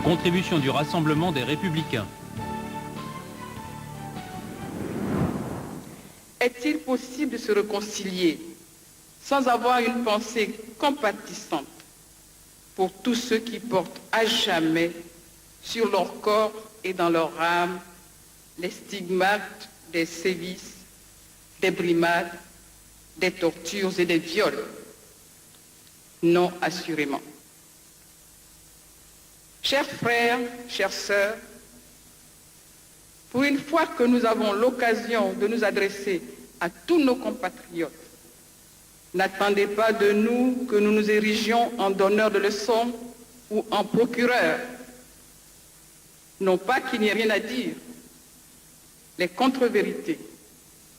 Contribution du Rassemblement des Républicains. Est-il possible de se réconcilier sans avoir une pensée compatissante pour tous ceux qui portent à jamais sur leur corps et dans leur âme les stigmates des sévices, des brimades, des tortures et des viols? Non, assurément. Chers frères, chères sœurs, pour une fois que nous avons l'occasion de nous adresser à tous nos compatriotes, n'attendez pas de nous que nous nous érigions en donneurs de leçons ou en procureurs. Non pas qu'il n'y ait rien à dire. Les contre-vérités,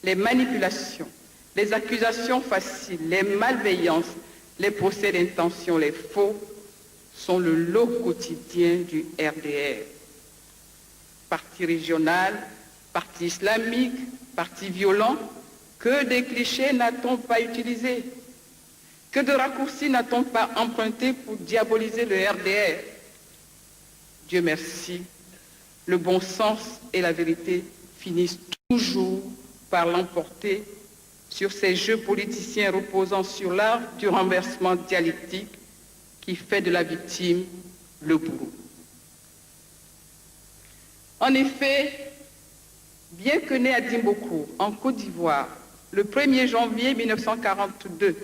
les manipulations, les accusations faciles, les malveillances, les procès d'intention, les faux, sont le lot quotidien du RDR. Parti régional, parti islamique, parti violent, que des clichés n'a-t-on pas utilisés? Que de raccourcis n'a-t-on pas empruntés pour diaboliser le RDR? Dieu merci, le bon sens et la vérité finissent toujours par l'emporter sur ces jeux politiciens reposant sur l'art du renversement dialectique qui fait de la victime le bourreau. En effet, bien que né à Dimboko, en Côte d'Ivoire, le 1er janvier 1942,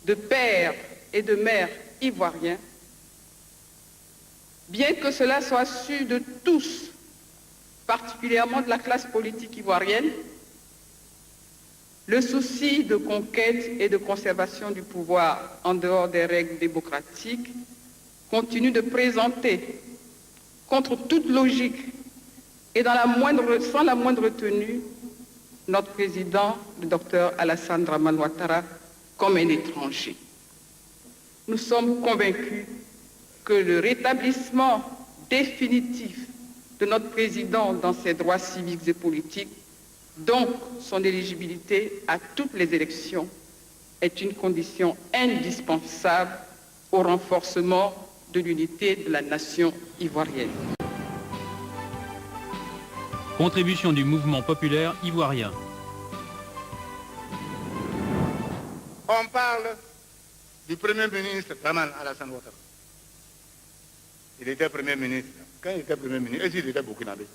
de père et de mère ivoiriens, bien que cela soit su de tous, particulièrement de la classe politique ivoirienne, le souci de conquête et de conservation du pouvoir en dehors des règles démocratiques continue de présenter, contre toute logique et sans la moindre tenue, notre président, le docteur Alassane Dramane Ouattara, comme un étranger. Nous sommes convaincus que le rétablissement définitif de notre président dans ses droits civiques et politiques, donc son éligibilité à toutes les élections, est une condition indispensable au renforcement de l'unité de la nation ivoirienne. Contribution du mouvement populaire ivoirien. On parle du Premier ministre Dramane Alassane Ouattara. Il était Premier ministre. Quand il était Premier ministre, est-ce qu'il était burkinabé?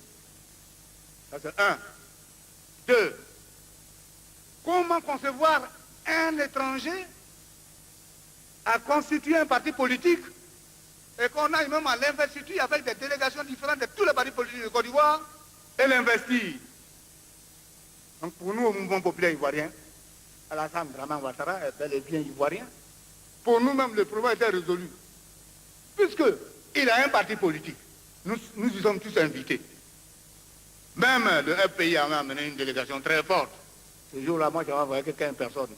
Ça c'est un. Deux, comment concevoir un étranger à constituer un parti politique et qu'on aille même à l'investiture avec des délégations différentes de tous les partis politiques de Côte d'Ivoire et l'investir? Donc pour nous, au mouvement populaire ivoirien, Alassane Dramane Ouattara est bel et bien ivoirien. Pour nous-mêmes, le problème était résolu. Puisqu'il a un parti politique, nous y sommes tous invités. Même le FPI a amené une délégation très forte. Ce jour-là, moi, j'avais envoyé que 15 personnes.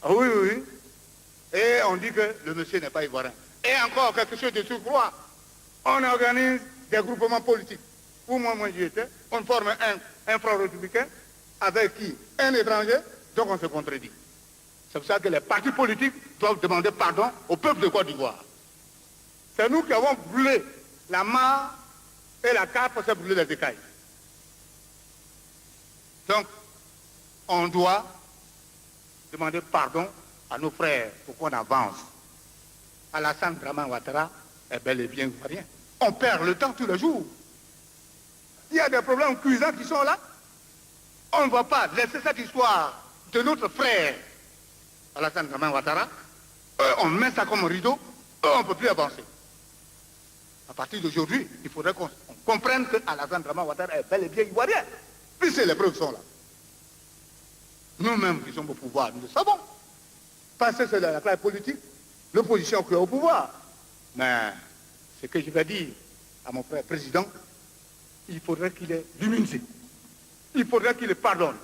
Ah oui, oui, oui. Et on dit que le monsieur n'est pas ivoirien. Et encore quelque chose de surcroît. On organise des groupements politiques. Où moi j'y étais, on forme un front républicain avec qui? Un étranger, donc on se contredit. C'est pour ça que les partis politiques doivent demander pardon au peuple de Côte d'Ivoire. C'est nous qui avons brûlé la mare et la carte pour se brûler les écailles. Donc, on doit demander pardon à nos frères pour qu'on avance. Alassane Dramane Ouattara est bel et bien ivoirien. On perd le temps tous les jours. Il y a des problèmes cuisants qui sont là. On ne va pas laisser cette histoire de notre frère Alassane Dramane Ouattara. On met ça comme rideau, on ne peut plus avancer. À partir d'aujourd'hui, il faudrait qu'on comprenne que Alassane Dramane Ouattara est bel et bien ivoirien. Puisque les preuves sont là. Nous-mêmes qui sommes au pouvoir, nous le savons. Parce que c'est la classe politique, l'opposition qui est au pouvoir. Mais ce que je vais dire à mon frère président, il faudrait qu'il ait l'humilité. Il faudrait qu'il le pardonne.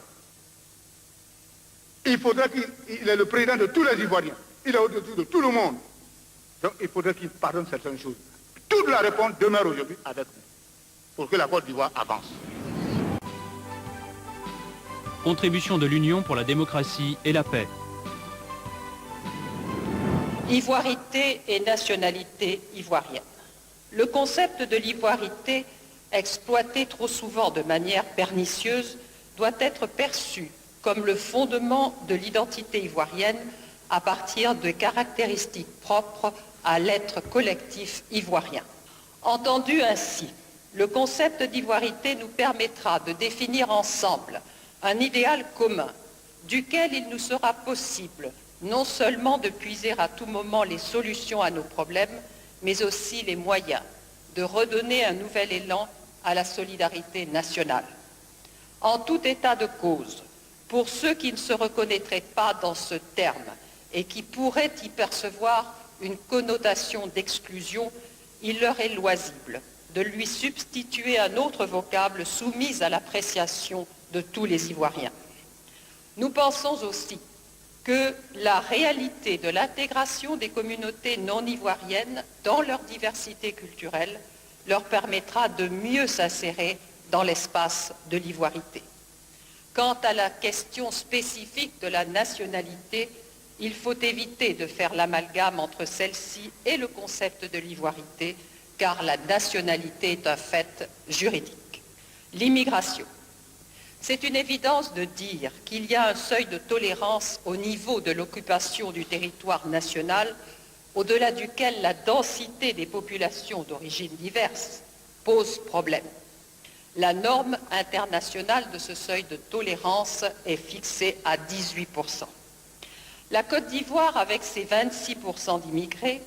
Il faudrait qu'il est le président de tous les Ivoiriens. Il est au-dessus de tout le monde. Donc il faudrait qu'il pardonne certaines choses. Toute la réponse demeure aujourd'hui avec nous, pour que la Côte d'Ivoire avance. Contribution de l'Union pour la démocratie et la paix. Ivoirité et nationalité ivoirienne. Le concept de l'ivoirité, exploité trop souvent de manière pernicieuse, doit être perçu comme le fondement de l'identité ivoirienne à partir de caractéristiques propres à l'être collectif ivoirien. Entendu ainsi, le concept d'ivoirité nous permettra de définir ensemble un idéal commun duquel il nous sera possible non seulement de puiser à tout moment les solutions à nos problèmes, mais aussi les moyens de redonner un nouvel élan à la solidarité nationale. En tout état de cause, pour ceux qui ne se reconnaîtraient pas dans ce terme et qui pourraient y percevoir une connotation d'exclusion, il leur est loisible de lui substituer un autre vocable soumis à l'appréciation de tous les Ivoiriens. Nous pensons aussi que la réalité de l'intégration des communautés non ivoiriennes dans leur diversité culturelle leur permettra de mieux s'insérer dans l'espace de l'ivoirité. Quant à la question spécifique de la nationalité, il faut éviter de faire l'amalgame entre celle-ci et le concept de l'ivoirité, car la nationalité est un fait juridique. L'immigration. C'est une évidence de dire qu'il y a un seuil de tolérance au niveau de l'occupation du territoire national, au-delà duquel la densité des populations d'origines diverses pose problème. La norme internationale de ce seuil de tolérance est fixée à 18%. La Côte d'Ivoire, avec ses 26% d'immigrés,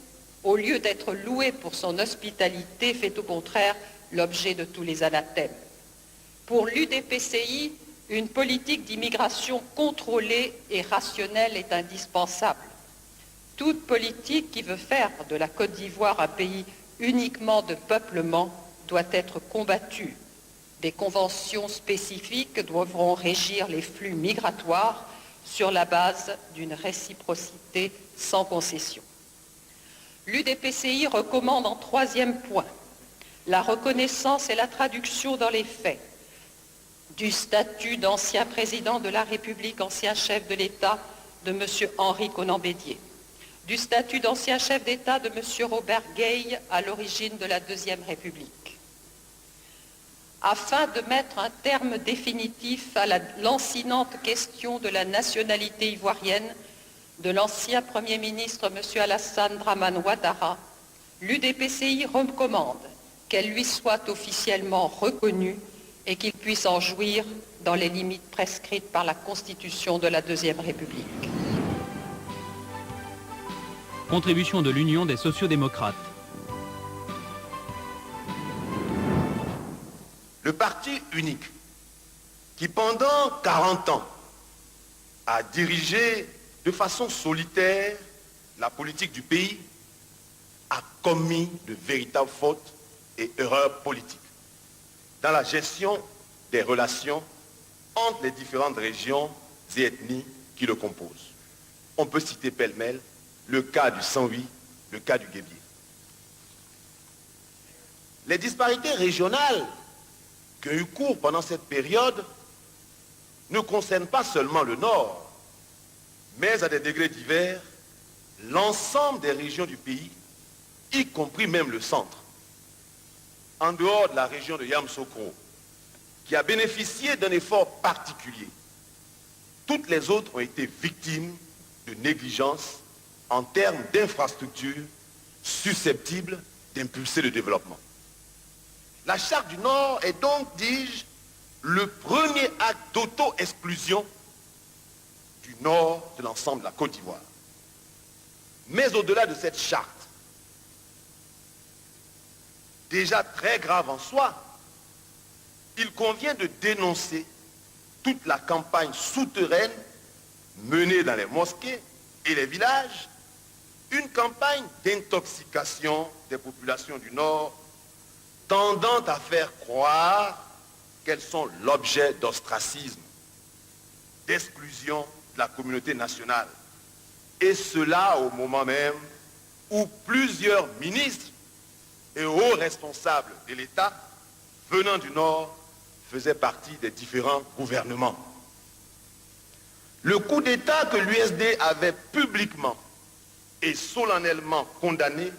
au lieu d'être louée pour son hospitalité, fait au contraire l'objet de tous les anathèmes. Pour l'UDPCI, une politique d'immigration contrôlée et rationnelle est indispensable. Toute politique qui veut faire de la Côte d'Ivoire un pays uniquement de peuplement doit être combattue. Des conventions spécifiques devront régir les flux migratoires sur la base d'une réciprocité sans concession. L'UDPCI recommande en troisième point la reconnaissance et la traduction dans les faits du statut d'ancien président de la République, ancien chef de l'État de M. Henri Konan Bédié, du statut d'ancien chef d'État de M. Robert Gueye à l'origine de la Deuxième République. Afin de mettre un terme définitif à la lancinante question de la nationalité ivoirienne de l'ancien Premier ministre M. Alassane Dramane Ouattara, l'UDPCI recommande qu'elle lui soit officiellement reconnue et qu'il puisse en jouir dans les limites prescrites par la Constitution de la Deuxième République. Contribution de l'Union des sociaux-démocrates. Le parti unique, qui pendant 40 ans a dirigé de façon solitaire la politique du pays, a commis de véritables fautes et erreurs politiques dans la gestion des relations entre les différentes régions et ethnies qui le composent. On peut citer pêle-mêle le cas du Saint-Louis, le cas du Guébier. Les disparités régionales qui ont eu cours pendant cette période ne concernent pas seulement le Nord, mais à des degrés divers, l'ensemble des régions du pays, y compris même le centre. En dehors de la région de Yamoussoukro, qui a bénéficié d'un effort particulier, toutes les autres ont été victimes de négligence en termes d'infrastructures susceptibles d'impulser le développement. La Charte du Nord est donc, dis-je, le premier acte d'auto-exclusion du Nord de l'ensemble de la Côte d'Ivoire. Mais au-delà de cette charte, déjà très grave en soi, il convient de dénoncer toute la campagne souterraine menée dans les mosquées et les villages, une campagne d'intoxication des populations du Nord tendant à faire croire qu'elles sont l'objet d'ostracisme, d'exclusion de la communauté nationale. Et cela au moment même où plusieurs ministres et hauts responsables de l'État venant du Nord faisaient partie des différents gouvernements. Le coup d'État que l'USD avait publiquement et solennellement condamné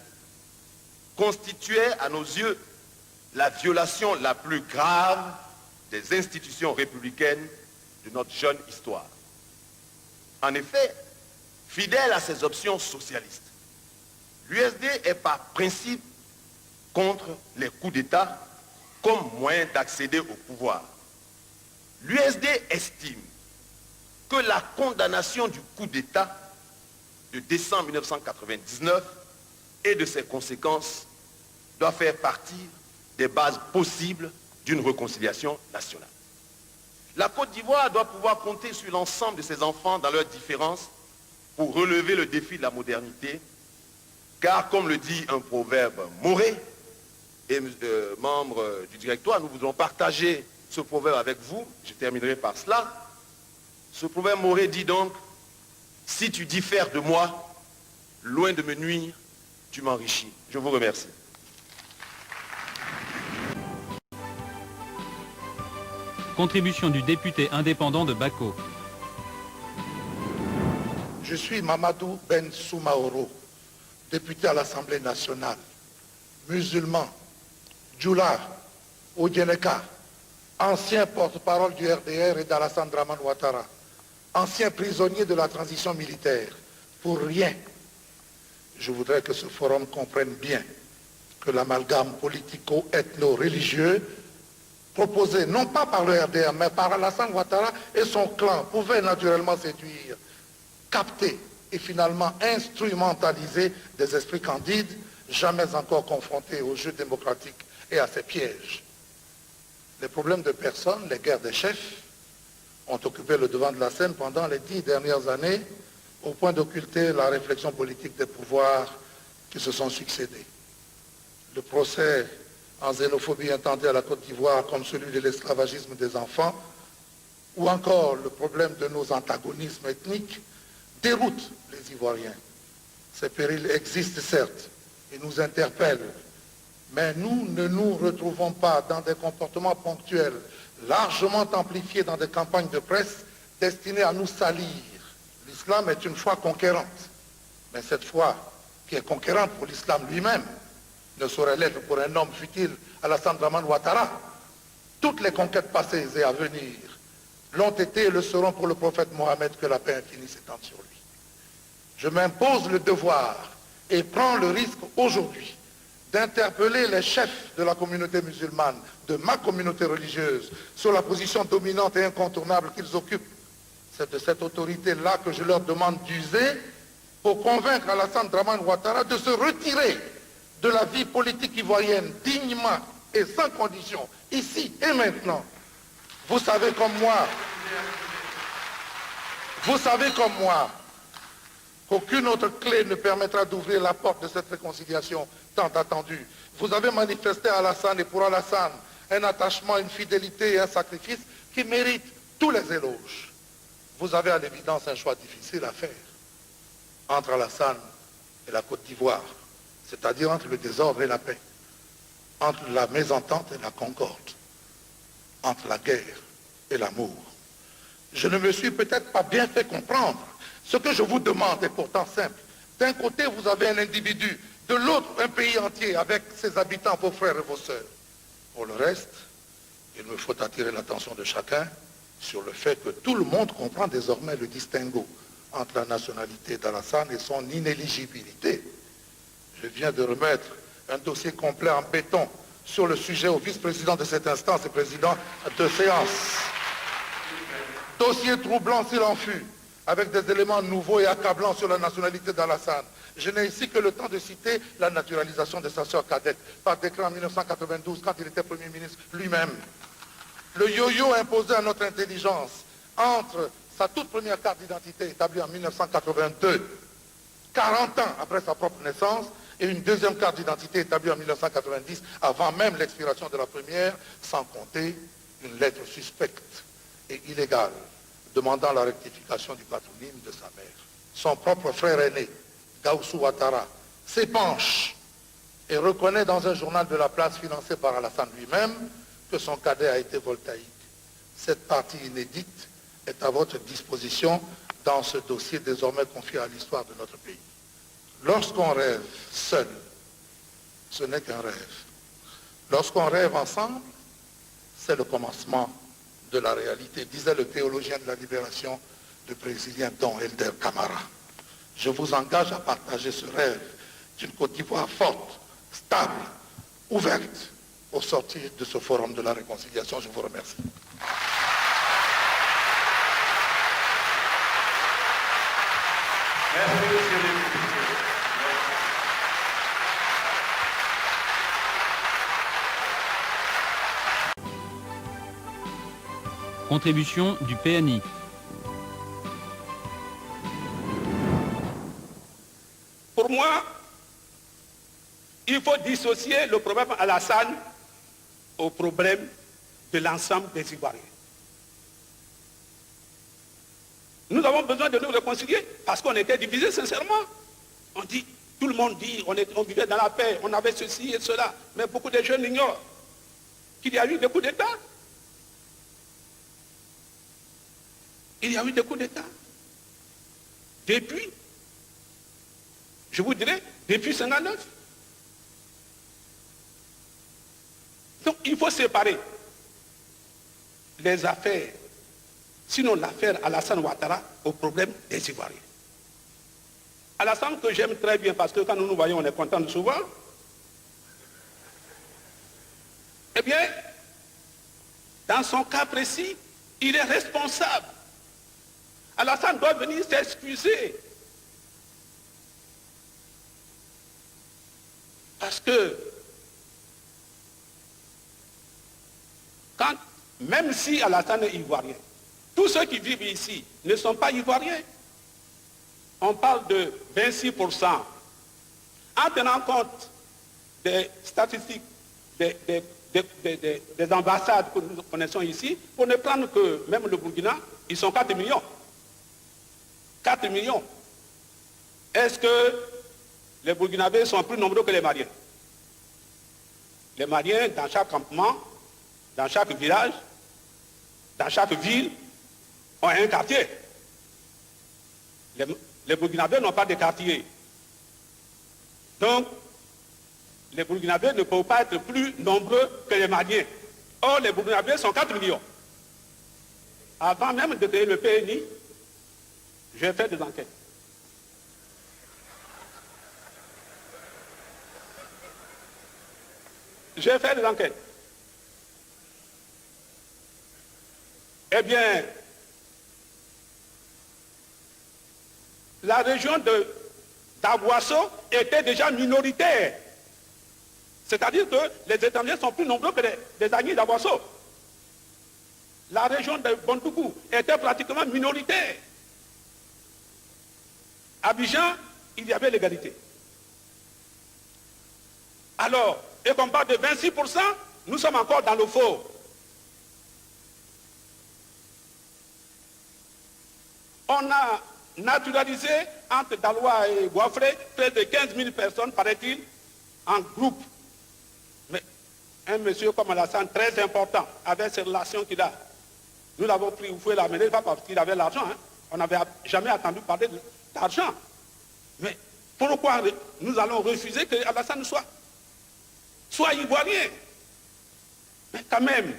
constituait à nos yeux la violation la plus grave des institutions républicaines de notre jeune histoire. En effet, fidèle à ses options socialistes, l'USD est par principe contre les coups d'État comme moyen d'accéder au pouvoir. L'USD estime que la condamnation du coup d'État de décembre 1999 et de ses conséquences doit faire partie des bases possibles d'une réconciliation nationale. La Côte d'Ivoire doit pouvoir compter sur l'ensemble de ses enfants dans leurs différences pour relever le défi de la modernité, car comme le dit un proverbe mauré, et membre du directoire, nous voudrons partager ce proverbe avec vous, je terminerai par cela. Ce proverbe mauré dit donc, si tu diffères de moi, loin de me nuire, tu m'enrichis. Je vous remercie. Contribution du député indépendant de Bako. Je suis Mamadou Ben Soumaoro, député à l'Assemblée nationale, musulman, Djoula, Oudjeneka, ancien porte-parole du RDR et d'Alassane Dramane Ouattara, ancien prisonnier de la transition militaire. Pour rien, je voudrais que ce forum comprenne bien que l'amalgame politico-ethno-religieux proposé non pas par le RDR, mais par Alassane Ouattara et son clan pouvait naturellement séduire, capter et finalement instrumentaliser des esprits candides, jamais encore confrontés au jeu démocratique et à ses pièges. Les problèmes de personnes, les guerres des chefs, ont occupé le devant de la scène pendant les 10 dernières années, au point d'occulter la réflexion politique des pouvoirs qui se sont succédés. Le procès en xénophobie intenté à la Côte d'Ivoire comme celui de l'esclavagisme des enfants, ou encore le problème de nos antagonismes ethniques, déroutent les Ivoiriens. Ces périls existent certes et nous interpellent, mais nous ne nous retrouvons pas dans des comportements ponctuels, largement amplifiés dans des campagnes de presse destinées à nous salir. L'islam est une foi conquérante, mais cette foi qui est conquérante pour l'islam lui-même ne saurait l'être pour un homme fut-il Alassane Dramane Ouattara. Toutes les conquêtes passées et à venir l'ont été et le seront pour le prophète Mohammed, que la paix infinie s'étende sur lui. Je m'impose le devoir et prends le risque aujourd'hui d'interpeller les chefs de la communauté musulmane, de ma communauté religieuse, sur la position dominante et incontournable qu'ils occupent. C'est de cette autorité-là que je leur demande d'user pour convaincre Alassane Dramane Ouattara de se retirer de la vie politique ivoirienne dignement et sans condition, ici et maintenant. Vous savez comme moi, qu'aucune autre clé ne permettra d'ouvrir la porte de cette réconciliation tant attendue. Vous avez manifesté à Alassane et pour Alassane un attachement, une fidélité et un sacrifice qui méritent tous les éloges. Vous avez à l'évidence un choix difficile à faire entre Alassane et la Côte d'Ivoire, c'est-à-dire entre le désordre et la paix, entre la mésentente et la concorde, entre la guerre et l'amour. Je ne me suis peut-être pas bien fait comprendre. Ce que je vous demande est pourtant simple. D'un côté, vous avez un individu, de l'autre, un pays entier avec ses habitants, vos frères et vos sœurs. Pour le reste, il me faut attirer l'attention de chacun sur le fait que tout le monde comprend désormais le distinguo entre la nationalité d'Alassane et son inéligibilité. Je viens de remettre un dossier complet en béton sur le sujet au vice-président de cette instance et président de séance. Dossier troublant s'il en fut, avec des éléments nouveaux et accablants sur la nationalité d'Alassane. Je n'ai ici que le temps de citer la naturalisation de sa sœur cadette, par décret en 1992, quand il était Premier ministre lui-même. Le yo-yo imposé à notre intelligence entre sa toute première carte d'identité établie en 1982, 40 ans après sa propre naissance, et une deuxième carte d'identité établie en 1990, avant même l'expiration de la première, sans compter une lettre suspecte et illégale, demandant la rectification du patronyme de sa mère. Son propre frère aîné, Gaussou Ouattara, s'épanche et reconnaît dans un journal de la place financé par Alassane lui-même que son cadet a été voltaïque. Cette partie inédite est à votre disposition dans ce dossier désormais confié à l'histoire de notre pays. Lorsqu'on rêve seul, ce n'est qu'un rêve. Lorsqu'on rêve ensemble, c'est le commencement de la réalité, disait le théologien de la libération, le brésilien Dom Helder Camara. Je vous engage à partager ce rêve d'une Côte d'Ivoire forte, stable, ouverte au sortir de ce forum de la réconciliation. Je vous remercie. Merci, monsieur le député. Contribution du PNI. Pour moi, il faut dissocier le problème Alassane au problème de l'ensemble des Ivoiriens. Nous avons besoin de nous réconcilier parce qu'on était divisés sincèrement. On dit, tout le monde dit, on vivait dans la paix, on avait ceci et cela, mais beaucoup de jeunes ignorent qu'il y a eu des coups d'État. Il y a eu des coups d'État. Depuis, je vous dirais, depuis 1959. Donc il faut séparer les affaires, sinon l'affaire Alassane Ouattara, au problème des Ivoiriens. Alassane que j'aime très bien parce que quand nous nous voyons, on est content de se voir. Eh bien, dans son cas précis, il est responsable. Alassane doit venir s'excuser. Parce que même si Alassane est ivoirien, tous ceux qui vivent ici ne sont pas ivoiriens. On parle de 26%. En tenant compte des statistiques des ambassades que nous connaissons ici, pour ne prendre que même le Burkina, ils sont 4 millions. 4 millions. Est-ce que les Burkinabés sont plus nombreux que les Maliens? Les Maliens, dans chaque campement, dans chaque village, dans chaque ville, ont un quartier. Les Burkinabés n'ont pas de quartier. Donc, les Burkinabés ne peuvent pas être plus nombreux que les Maliens. Or, les Burkinabés sont 4 millions. Avant même de créer le PNI, j'ai fait des enquêtes. J'ai fait des enquêtes. Eh bien, la région d'Aboisseau était déjà minoritaire. C'est-à-dire que les étrangers sont plus nombreux que les amis d'Aboisseau. La région de Bondougou était pratiquement minoritaire. À Abidjan, il y avait l'égalité. Alors, et qu'on parle de 26%, nous sommes encore dans le faux. On a naturalisé entre Daloa et Goiffré près de 15 000 personnes, paraît-il, en groupe. Mais un monsieur comme Alassane, très important, avec ces relations qu'il a, nous l'avons pris, vous pouvez l'amener, pas parce qu'il avait l'argent, hein. On n'avait jamais entendu parler d'argent. Mais pourquoi nous allons refuser que Alassane soit ivoirien? Mais quand même,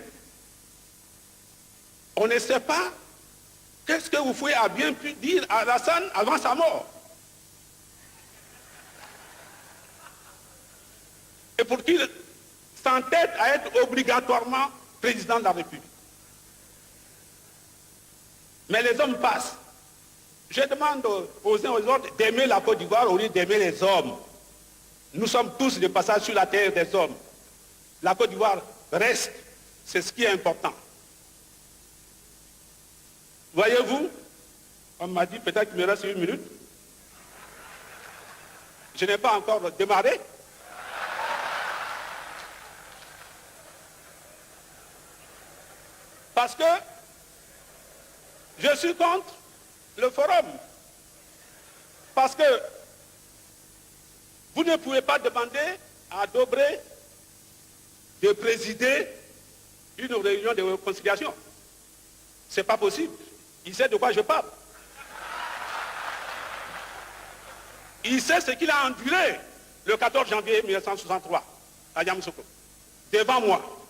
on ne sait pas qu'est-ce que vous pouvez a bien pu dire à Alassane avant sa mort. Et pour qu'il s'entête à être obligatoirement président de la République. Mais les hommes passent. Je demande aux uns aux autres d'aimer la Côte d'Ivoire au lieu d'aimer les hommes. Nous sommes tous de passage sur la terre des hommes. La Côte d'Ivoire reste, c'est ce qui est important. Voyez-vous, on m'a dit peut-être qu'il me reste 1 minute. Je n'ai pas encore démarré. Parce que je suis contre le forum. Parce que vous ne pouvez pas demander à Dobré de présider une réunion de réconciliation. Ce n'est pas possible. Il sait de quoi je parle. Il sait ce qu'il a enduré le 14 janvier 1963 à Yamoussoukro, devant moi.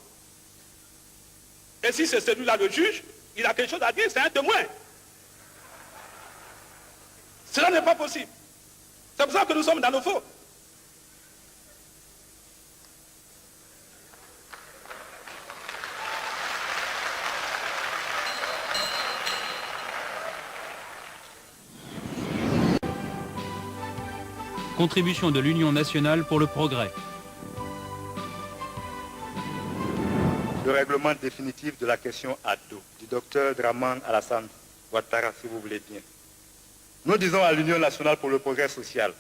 Et si c'est celui-là le juge, il a quelque chose à dire, c'est un témoin. Cela n'est pas possible. C'est pour ça que nous sommes dans nos fautes. Contribution de l'Union nationale pour le progrès. Le règlement définitif de la question ado du docteur Dramane Alassane Ouattara, si vous voulez bien. Nous disons à l'Union nationale pour le progrès social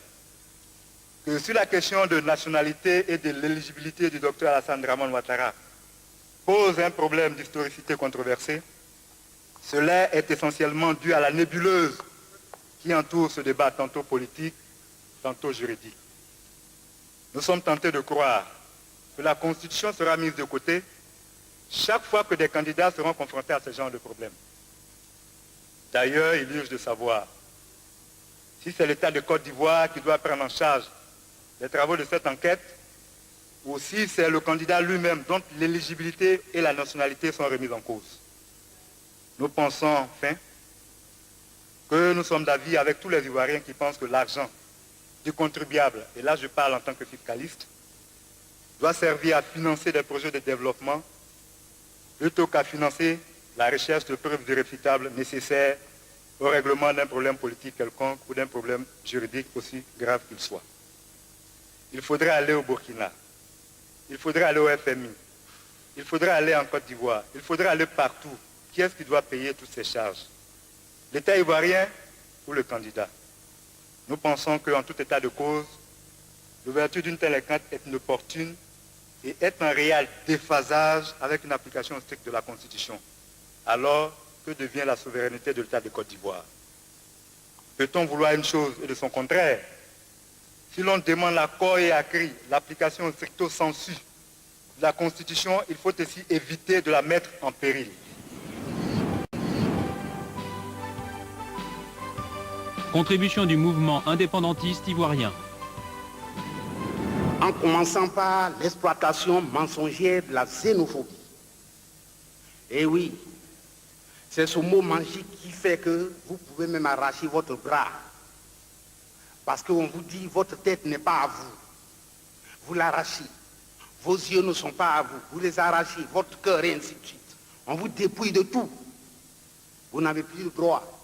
que sur la question de nationalité et de l'éligibilité du docteur Alassane Dramane Ouattara pose un problème d'historicité controversée, cela est essentiellement dû à la nébuleuse qui entoure ce débat tantôt politique, tantôt juridique. Nous sommes tentés de croire que la Constitution sera mise de côté chaque fois que des candidats seront confrontés à ce genre de problème. D'ailleurs, il urge de savoir si c'est l'État de Côte d'Ivoire qui doit prendre en charge les travaux de cette enquête ou si c'est le candidat lui-même dont l'éligibilité et la nationalité sont remises en cause. Nous pensons enfin que nous sommes d'avis avec tous les Ivoiriens qui pensent que l'argent du contribuable, et là je parle en tant que fiscaliste, doit servir à financer des projets de développement plutôt qu'à financer la recherche de preuves irréfutables nécessaires au règlement d'un problème politique quelconque ou d'un problème juridique aussi grave qu'il soit. Il faudrait aller au Burkina, il faudrait aller au FMI, il faudrait aller en Côte d'Ivoire, il faudrait aller partout. Qui est-ce qui doit payer toutes ces charges? L'État ivoirien ou le candidat? Nous pensons qu'en tout état de cause, l'ouverture d'une telle enquête est inopportune et est un réel déphasage avec une application stricte de la Constitution. Alors, que devient la souveraineté de l'État de Côte d'Ivoire? Peut-on vouloir une chose et de son contraire? Si l'on demande l'accord et à cri, l'application stricto sensu de la Constitution, il faut aussi éviter de la mettre en péril. Contribution du mouvement indépendantiste ivoirien. En commençant par l'exploitation mensongère de la xénophobie. Et oui, c'est ce mot magique qui fait que vous pouvez même arracher votre bras. Parce qu'on vous dit, votre tête n'est pas à vous. Vous l'arrachez. Vos yeux ne sont pas à vous. Vous les arrachez, votre cœur et ainsi de suite. On vous dépouille de tout. Vous n'avez plus le droit.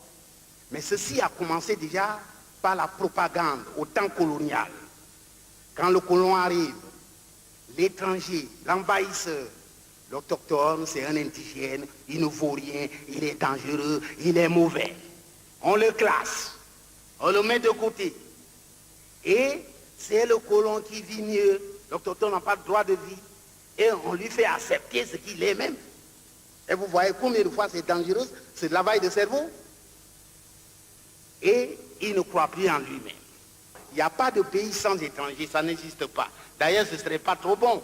Mais ceci a commencé déjà par la propagande au temps colonial. Quand le colon arrive, l'étranger, l'envahisseur, l'autochtone, c'est un indigène, il ne vaut rien, il est dangereux, il est mauvais. On le classe, on le met de côté. Et c'est le colon qui vit mieux, l'autochtone n'a pas de droit de vie, et on lui fait accepter ce qu'il est même. Et vous voyez combien de fois c'est dangereux, c'est de lavage de cerveau. Et il ne croit plus en lui-même. Il n'y a pas de pays sans étrangers, ça n'existe pas. D'ailleurs, ce ne serait pas trop bon.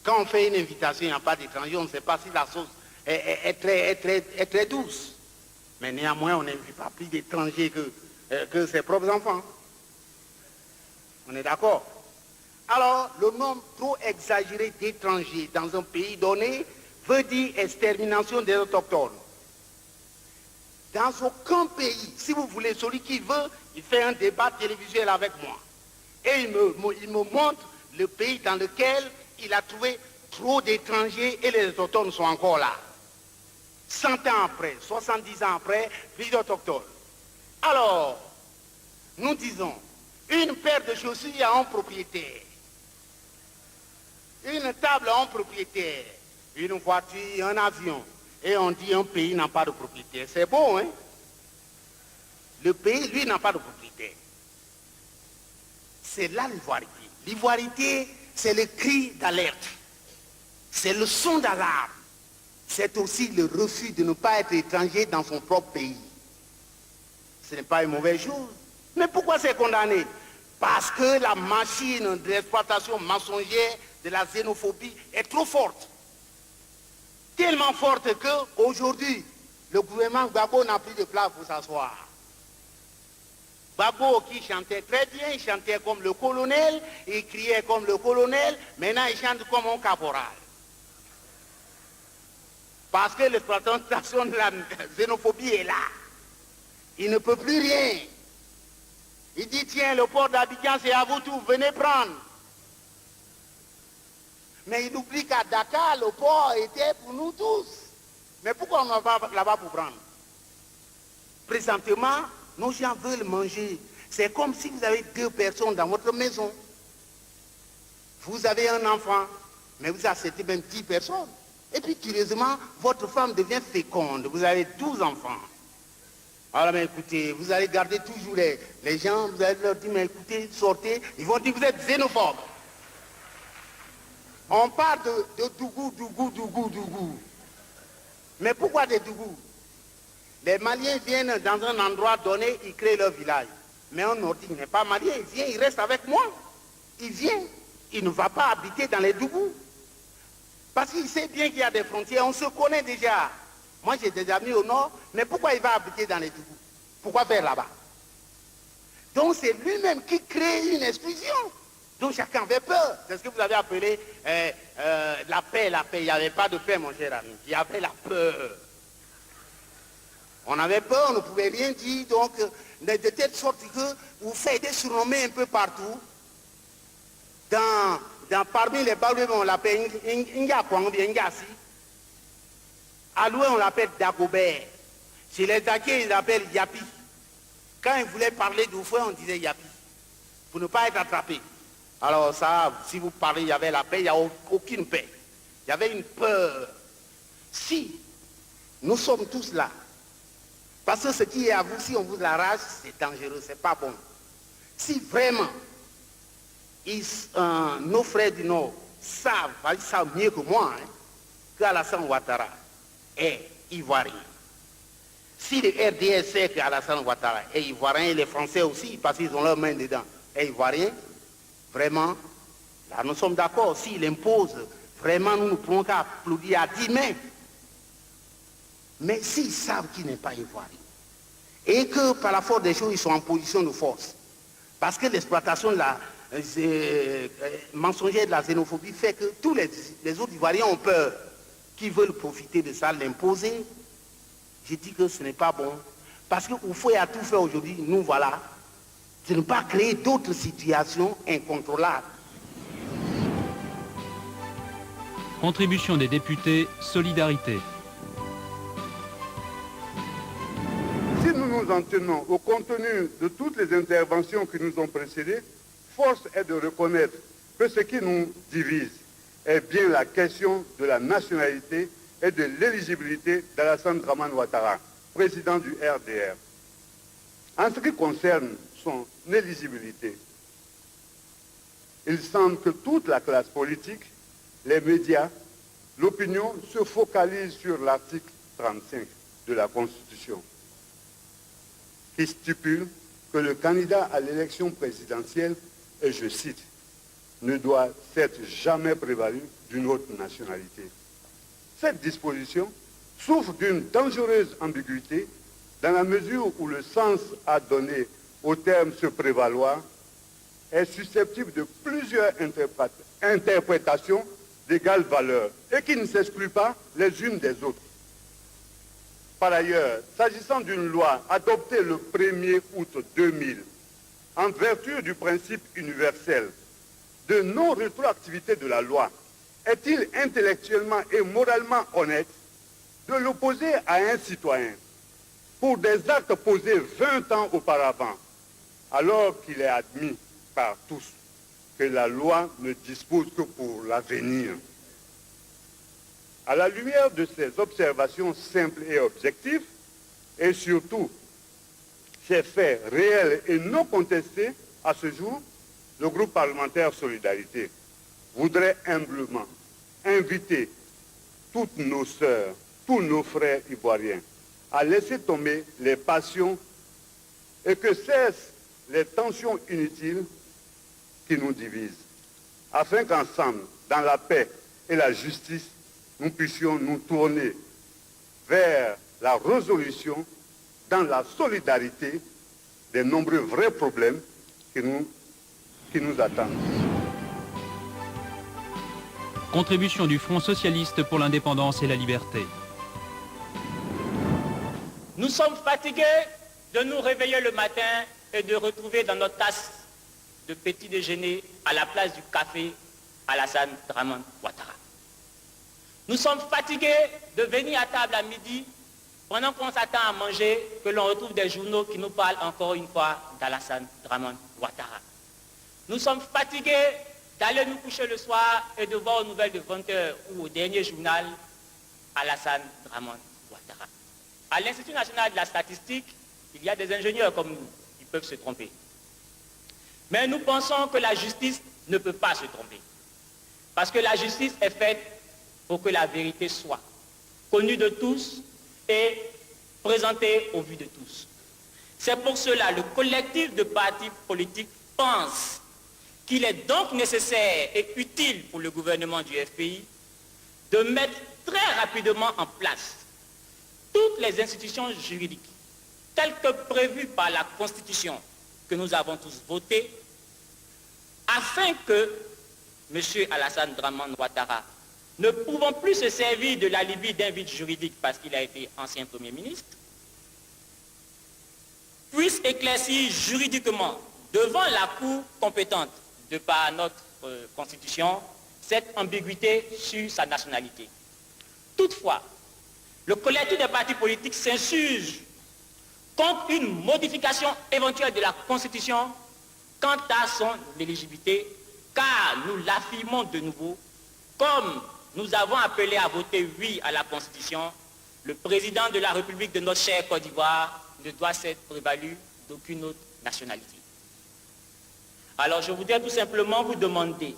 Quand on fait une invitation, il n'y a pas d'étrangers, on ne sait pas si la sauce est très douce. Mais néanmoins, on n'invite pas plus d'étrangers que ses propres enfants. On est d'accord? Alors, le nombre trop exagéré d'étrangers dans un pays donné veut dire extermination des autochtones. Dans aucun pays, si vous voulez, celui qui veut, il fait un débat télévisuel avec moi. Et il me montre le pays dans lequel il a trouvé trop d'étrangers et les autochtones sont encore là. 100 ans après, 70 ans après, plus d'autochtones. Alors, nous disons, une paire de chaussures à un propriétaire, une table à un propriétaire, une voiture, un avion. Et on dit un pays n'a pas de propriétaire. C'est beau, hein? Le pays, lui, n'a pas de propriétaire. C'est là l'ivoirité. L'ivoirité, c'est le cri d'alerte. C'est le son d'alarme. C'est aussi le refus de ne pas être étranger dans son propre pays. Ce n'est pas une mauvaise chose. Mais pourquoi c'est condamné? Parce que la machine de l'exploitation mensongère de la xénophobie est trop forte. Tellement forte qu'aujourd'hui, le gouvernement Gbagbo n'a plus de place pour s'asseoir. Gbagbo qui chantait très bien, il chantait comme le colonel, il criait comme le colonel, maintenant il chante comme un caporal. Parce que l'exploitation de la xénophobie est là. Il ne peut plus rien. Il dit, tiens, le port d'Abidjan, c'est à vous tous, venez prendre. Mais il oublie qu'à Dakar, le port était pour nous tous. Mais pourquoi on va là-bas pour prendre? Présentement, nos gens veulent manger. C'est comme si vous avez 2 personnes dans votre maison. Vous avez un enfant, mais vous acceptez même 10 personnes. Et puis, curieusement, votre femme devient féconde. Vous avez 12 enfants. Alors, mais écoutez, vous allez garder toujours les gens, vous allez leur dire, mais écoutez, sortez. Ils vont dire, vous êtes xénophobes. On parle de Dougou. Mais pourquoi des Dougou? Les Maliens viennent dans un endroit donné, ils créent leur village. Mais un Nordique n'est pas malien, il vient, il reste avec moi. Il vient, il ne va pas habiter dans les Dougou. Parce qu'il sait bien qu'il y a des frontières, on se connaît déjà. Moi j'ai des amis au nord, mais pourquoi il va habiter dans les Dougou? Pourquoi faire là-bas? Donc c'est lui-même qui crée une exclusion. Donc chacun avait peur. C'est ce que vous avez appelé la paix. Il n'y avait pas de paix, mon cher ami. Il y avait la peur. On avait peur, on ne pouvait rien dire, donc de telle sorte que vous faites surnommer un peu partout. Parmi les Baloués, on l'appelle Ngakwang, bien Ngassi. À l'ouest, on l'appelle Dagobert. Chez les Akés, ils l'appellent Yapi. Quand ils voulaient parler d'Oufoué, on disait Yapi. Pour ne pas être attrapé. Alors ça, si vous parlez, il y avait la paix, il n'y a aucune paix. Il y avait une peur. Si nous sommes tous là, parce que ce qui est à vous, si on vous arrache, c'est dangereux, c'est pas bon. Si vraiment, nos frères du Nord savent mieux que moi, qu'Alassane Ouattara est ivoirien. Si le RDS sait qu'Alassane Ouattara est ivoirien, et les Français aussi, parce qu'ils ont leurs mains dedans, est ivoirien, vraiment, là nous sommes d'accord, s'il impose, vraiment nous ne pouvons qu'à applaudir à 10 mains. Mais s'ils savent qu'il n'est pas ivoirien, et que par la force des choses, ils sont en position de force, parce que l'exploitation de la mensongère de la xénophobie fait que tous les autres Ivoiriens ont peur, qui veulent profiter de ça, l'imposer. Je dis que ce n'est pas bon, parce qu'Oufoué a tout fait aujourd'hui, nous voilà, de ne pas créer d'autres situations incontrôlables. Contribution des députés, solidarité. Si nous nous en tenons au contenu de toutes les interventions qui nous ont précédées, force est de reconnaître que ce qui nous divise est bien la question de la nationalité et de l'éligibilité d'Alassane Dramane Ouattara, président du RDR. En ce qui concerne son éligibilité, il semble que toute la classe politique, les médias, l'opinion se focalisent sur l'article 35 de la Constitution, qui stipule que le candidat à l'élection présidentielle, et je cite, ne doit s'être jamais prévalu d'une autre nationalité. Cette disposition souffre d'une dangereuse ambiguïté dans la mesure où le sens à donner au terme se prévaloir est susceptible de plusieurs interprétations d'égale valeur et qui ne s'excluent pas les unes des autres. Par ailleurs, s'agissant d'une loi adoptée le 1er août 2000, en vertu du principe universel de non-rétroactivité de la loi, est-il intellectuellement et moralement honnête de l'opposer à un citoyen pour des actes posés 20 ans auparavant, alors qu'il est admis par tous que la loi ne dispose que pour l'avenir? À la lumière de ces observations simples et objectives, et surtout ces faits réels et non contestés à ce jour, le groupe parlementaire Solidarité voudrait humblement inviter toutes nos sœurs, tous nos frères ivoiriens à laisser tomber les passions et que cessent les tensions inutiles qui nous divisent, afin qu'ensemble, dans la paix et la justice, nous puissions nous tourner vers la résolution dans la solidarité des nombreux vrais problèmes qui nous attendent. Contribution du Front socialiste pour l'indépendance et la liberté. Nous sommes fatigués de nous réveiller le matin et de retrouver dans notre tasse de petit déjeuner à la place du café Alassane Dramane Ouattara. Nous sommes fatigués de venir à table à midi pendant qu'on s'attend à manger, que l'on retrouve des journaux qui nous parlent encore une fois d'Alassane Dramane Ouattara. Nous sommes fatigués d'aller nous coucher le soir et de voir aux nouvelles de 20h ou au dernier journal Alassane Dramane Ouattara. À l'Institut national de la statistique, il y a des ingénieurs comme nous qui peuvent se tromper. Mais nous pensons que la justice ne peut pas se tromper. Parce que la justice est faite pour que la vérité soit connue de tous et présentée au vu de tous. C'est pour cela que le collectif de partis politiques pense qu'il est donc nécessaire et utile pour le gouvernement du FPI de mettre très rapidement en place toutes les institutions juridiques telles que prévues par la Constitution que nous avons tous votées, afin que M. Alassane Dramane Ouattara, ne pouvant plus se servir de l'alibi d'un vide juridique parce qu'il a été ancien Premier ministre, puisse éclaircir juridiquement devant la Cour compétente de par notre Constitution cette ambiguïté sur sa nationalité. Toutefois, le collectif des partis politiques s'insurge contre une modification éventuelle de la Constitution quant à son éligibilité, car nous l'affirmons de nouveau, comme nous avons appelé à voter oui à la Constitution, le président de la République de notre chère Côte d'Ivoire ne doit s'être prévalu d'aucune autre nationalité. Alors je voudrais tout simplement vous demander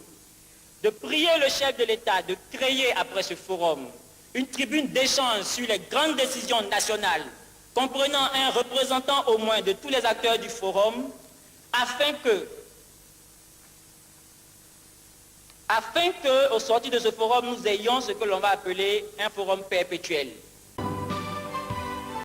de prier le chef de l'État de créer après ce forum une tribune d'échange sur les grandes décisions nationales, comprenant un représentant au moins de tous les acteurs du forum, afin que, au sortir de ce forum, nous ayons ce que l'on va appeler un forum perpétuel.